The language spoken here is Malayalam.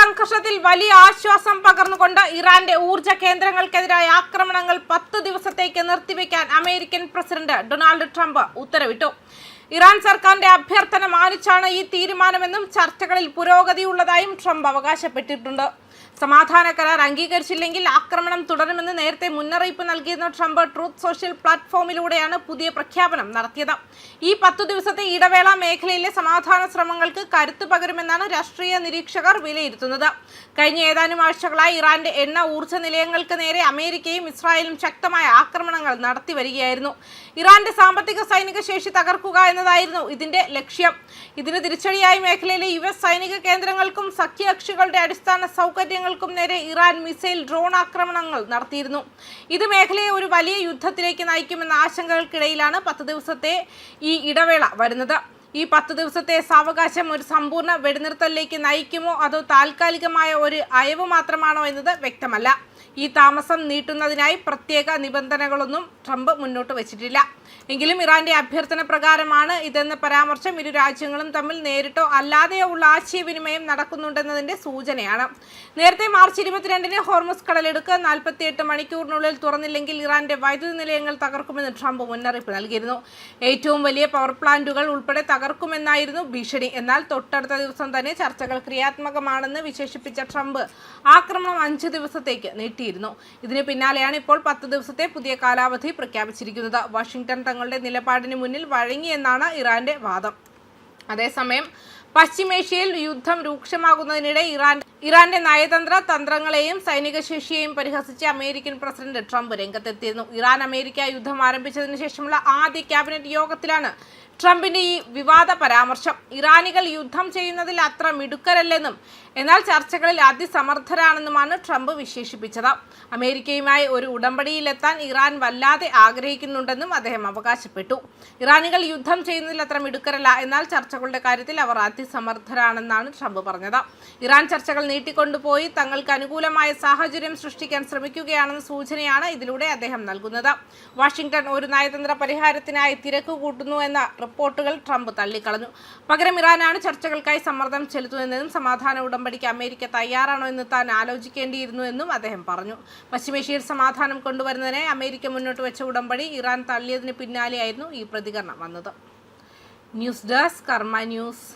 സംഘർഷത്തിൽ വലിയ ആശ്വാസം പകർന്നുകൊണ്ട് ഇറാന്റെ ഊർജ്ജ കേന്ദ്രങ്ങൾക്കെതിരായ ആക്രമണങ്ങൾ 10 ദിവസത്തേക്ക് നിർത്തിവെക്കാൻ അമേരിക്കൻ പ്രസിഡന്റ് ഡൊണാൾഡ് ട്രംപ് ഉത്തരവിട്ടു. ഇറാൻ സർക്കാരിന്റെ അഭ്യർത്ഥന മാനിച്ചാണ് ഈ തീരുമാനമെന്നും ചർച്ചകളിൽ പുരോഗതിയുള്ളതായും ട്രംപ് അവകാശപ്പെട്ടിട്ടുണ്ട്. സമാധാന കരാർ അംഗീകരിച്ചില്ലെങ്കിൽ ആക്രമണം തുടരുമെന്ന് നേരത്തെ മുന്നറിയിപ്പ് നൽകിയിരുന്ന ട്രംപ് ട്രൂത്ത് സോഷ്യൽ പ്ലാറ്റ്ഫോമിലൂടെയാണ് പുതിയ പ്രഖ്യാപനം നടത്തിയത്. ഈ 10 ദിവസത്തെ ഇടവേള മേഖലയിലെ സമാധാന ശ്രമങ്ങൾക്ക് കരുത്തു പകരുമെന്നാണ് രാഷ്ട്രീയ നിരീക്ഷകർ വിലയിരുത്തുന്നത്. കഴിഞ്ഞ ഏതാനും ആഴ്ചകളായി ഇറാന്റെ എണ്ണ ഊർജ്ജ നിലയങ്ങൾക്ക് നേരെ അമേരിക്കയും ഇസ്രായേലും ശക്തമായ ആക്രമണങ്ങൾ നടത്തി വരികയായിരുന്നു. ഇറാന്റെ സാമ്പത്തിക സൈനിക ശേഷി തകർക്കുക എന്നതായിരുന്നു ഇതിന്റെ ലക്ഷ്യം. ഇതിന് തിരിച്ചടിയായി മേഖലയിലെ US സൈനിക കേന്ദ്രങ്ങൾക്കും സഖ്യകക്ഷികളുടെ അടിസ്ഥാന സൗകര്യങ്ങൾക്കും നേരെ ഇറാൻ മിസൈൽ ഡ്രോൺ ആക്രമണങ്ങൾ നടത്തിയിരുന്നു. ഇത് മേഖലയെ ഒരു വലിയ യുദ്ധത്തിലേക്ക് നയിക്കുമെന്ന ആശങ്കകൾക്കിടയിലാണ് 10 ദിവസത്തെ ഈ ഇടവേള വരുന്നത്. ഈ 10 ദിവസത്തെ സാവകാശം ഒരു സമ്പൂർണ്ണ വെടിനിർത്തലിലേക്ക് നയിക്കുമോ അതോ താൽക്കാലികമായ ഒരു അയവ് മാത്രമാണോ എന്നത് വ്യക്തമല്ല. ഈ താമസം നീട്ടുന്നതിനായി പ്രത്യേക നിബന്ധനകളൊന്നും ട്രംപ് മുന്നോട്ട് വച്ചിട്ടില്ല. എങ്കിലും ഇറാന്റെ അഭ്യർത്ഥന പ്രകാരമാണ് ഇതെന്ന പരാമർശം ഇരു രാജ്യങ്ങളും തമ്മിൽ നേരിട്ടോ അല്ലാതെയോ ഉള്ള ആശയവിനിമയം നടക്കുന്നുണ്ടെന്നതിന്റെ സൂചനയാണ്. നേരത്തെ മാർച്ച് 22-ന് ഹോർമുസ് കടലിടുക്ക് 48 മണിക്കൂറിനുള്ളിൽ തുറന്നില്ലെങ്കിൽ ഇറാന്റെ വൈദ്യുതി നിലയങ്ങൾ തകർക്കുമെന്ന് ട്രംപ് മുന്നറിയിപ്പ് നൽകിയിരുന്നു. ഏറ്റവും വലിയ പവർ പ്ലാന്റുകൾ ഉൾപ്പെടെ തകർക്കുമെന്നായിരുന്നു ഭീഷണി. എന്നാൽ തൊട്ടടുത്ത ദിവസം തന്നെ ചർച്ചകൾ ക്രിയാത്മകമാണെന്ന് വിശേഷിപ്പിച്ച ട്രംപ് ആക്രമണം 5 ദിവസത്തേക്ക് നീട്ടിയിരുന്നു. ഇതിന് പിന്നാലെയാണ് ഇപ്പോൾ 10 ദിവസത്തെ പുതിയ കാലാവധി പ്രഖ്യാപിച്ചിരിക്കുന്നത്. വാഷിംഗ്ടൺ തങ്ങളുടെ നിലപാടിന് മുന്നിൽ വഴങ്ങിയെന്നാണ് ഇറാന്റെ വാദം. അതേസമയം പശ്ചിമേഷ്യയിൽ യുദ്ധം രൂക്ഷമാകുന്നതിനിടെ ഇറാന്റെ നയതന്ത്ര തന്ത്രങ്ങളെയും സൈനിക ശേഷിയെയും പരിഹസിച്ച് അമേരിക്കൻ പ്രസിഡന്റ് ട്രംപ് രംഗത്തെത്തിയിരുന്നു. ഇറാൻ അമേരിക്ക യുദ്ധം ആരംഭിച്ചതിന് ശേഷമുള്ള ആദ്യ ക്യാബിനറ്റ് യോഗത്തിലാണ് ട്രംപിന്റെ ഈ വിവാദ പരാമർശം. ഇറാനികൾ യുദ്ധം ചെയ്യുന്നതിൽ അത്ര മിടുക്കരല്ലെന്നും എന്നാൽ ചർച്ചകളിൽ അതിസമർത്ഥരാണെന്നുമാണ് ട്രംപ് വിശേഷിപ്പിച്ചത്. അമേരിക്കയുമായി ഒരു ഉടമ്പടിയിലെത്താൻ ഇറാൻ വല്ലാതെ ആഗ്രഹിക്കുന്നുണ്ടെന്നും അദ്ദേഹം അവകാശപ്പെട്ടു. ഇറാനികൾ യുദ്ധം ചെയ്യുന്നതിൽ അത്ര മിടുക്കരല്ല, എന്നാൽ ചർച്ചകളുടെ കാര്യത്തിൽ അവർ അതിസമർത്ഥരാണെന്നാണ് ട്രംപ് പറഞ്ഞത്. ഇറാൻ ചർച്ചകൾ നീട്ടിക്കൊണ്ടുപോയി തങ്ങൾക്ക് അനുകൂലമായ സാഹചര്യം സൃഷ്ടിക്കാൻ ശ്രമിക്കുകയാണെന്ന സൂചനയാണ് ഇതിലൂടെ അദ്ദേഹം നൽകുന്നത്. വാഷിംഗ്ടൺ ഒരു നയതന്ത്ര പരിഹാരത്തിനായി തിരക്ക് കൂട്ടുന്നു എന്ന റിപ്പോർട്ടുകൾ ട്രംപ് തള്ളിക്കളഞ്ഞു. പകരം ഇറാനാണ് ചർച്ചകൾക്കായി സമ്മർദ്ദം ചെലുത്തുന്നതെന്നും സമാധാന ഉടമ്പടിക്ക് അമേരിക്ക തയ്യാറാണോ എന്ന് താൻ ആലോചിക്കേണ്ടിയിരുന്നു എന്നും അദ്ദേഹം പറഞ്ഞു. പശ്ചിമേഷ്യയിൽ സമാധാനം കൊണ്ടുവരുന്നതിനായി അമേരിക്ക മുന്നോട്ട് വെച്ച ഉടമ്പടി ഇറാൻ തള്ളിയതിന് പിന്നാലെയായിരുന്നു ഈ പ്രതികരണം വന്നത്. ന്യൂസ് ഡെസ്ക് കർമ്മ ന്യൂസ്.